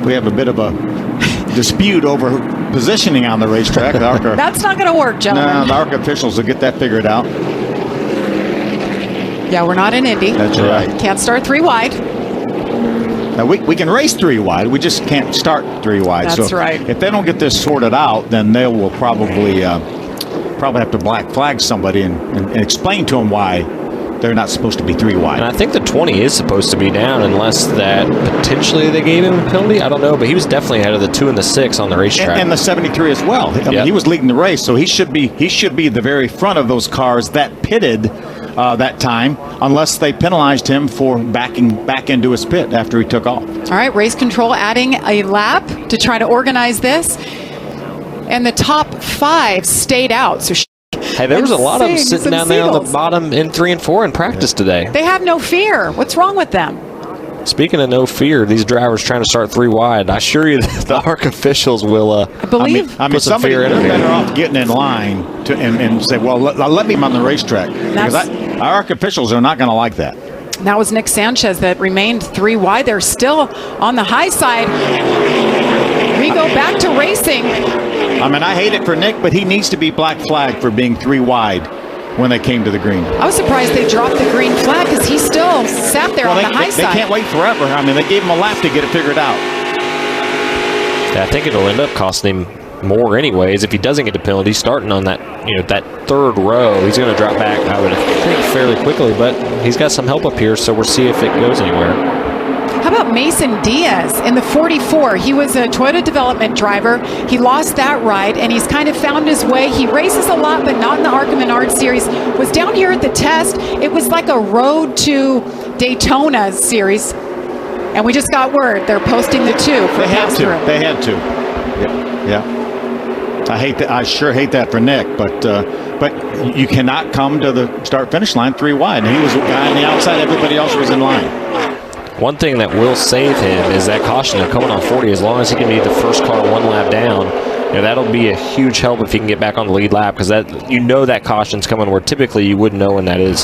we have a bit of a dispute over positioning on the racetrack. The ARCA, That's not going to work, gentlemen. no, the ARCA officials will get that figured out. Yeah, we're not in Indy. That's right. Can't start 3 wide. Now we can race 3 wide. We just can't start 3 wide. That's so right. If they don't get this sorted out, then they will probably have to black flag somebody and explain to them why they're not supposed to be 3 wide. And I think the 20 is supposed to be down unless that potentially they gave him a penalty. I don't know, but he was definitely ahead of the 2 and the 6 on the racetrack. And the 73 as well. I mean, he was leading the race, so he should be the very front of those cars that pitted that time, unless they penalized him for backing back into his pit after he took off. All right, race control adding a lap to try to organize this. And the top 5 stayed out. So hey, there was a lot of them sitting down there on the bottom in 3 and 4 in practice today. They have no fear. What's wrong with them? Speaking of no fear, these drivers trying to start 3 wide. I assure you that the ARC officials will I believe. I mean somebody they're better off getting in line and say, well, let me on the racetrack. Because our ARC officials are not going to like that. That was Nick Sanchez that remained 3 wide. They're still on the high side. We go back to racing. I mean, I hate it for Nick, but he needs to be black flagged for being 3 wide when they came to the green. I was surprised they dropped the green flag because he still sat there on the high side. They can't wait forever. I mean, they gave him a lap to get it figured out. Yeah, I think it'll end up costing him more anyways. If he doesn't get a penalty, starting on that, that 3rd row, he's going to drop back, I would think, fairly quickly. But he's got some help up here, so we'll see if it goes anywhere. How about Mason Diaz in the 44? He was a Toyota development driver. He lost that ride, and he's kind of found his way. He races a lot, but not in the Arca Menards series. Was down here at the test. It was like a road to Daytona series. And we just got word they're posting the 2 for They had to. pass-through. They had to. Yeah. I hate that. I sure hate that for Nick, but you cannot come to the start-finish line 3 wide. And he was a guy on the outside. Everybody else was in line. One thing that will save him is that caution coming on 40. As long as he can be the first car 1 lap down, that'll be a huge help if he can get back on the lead lap, because that caution's coming where typically you wouldn't know when that is.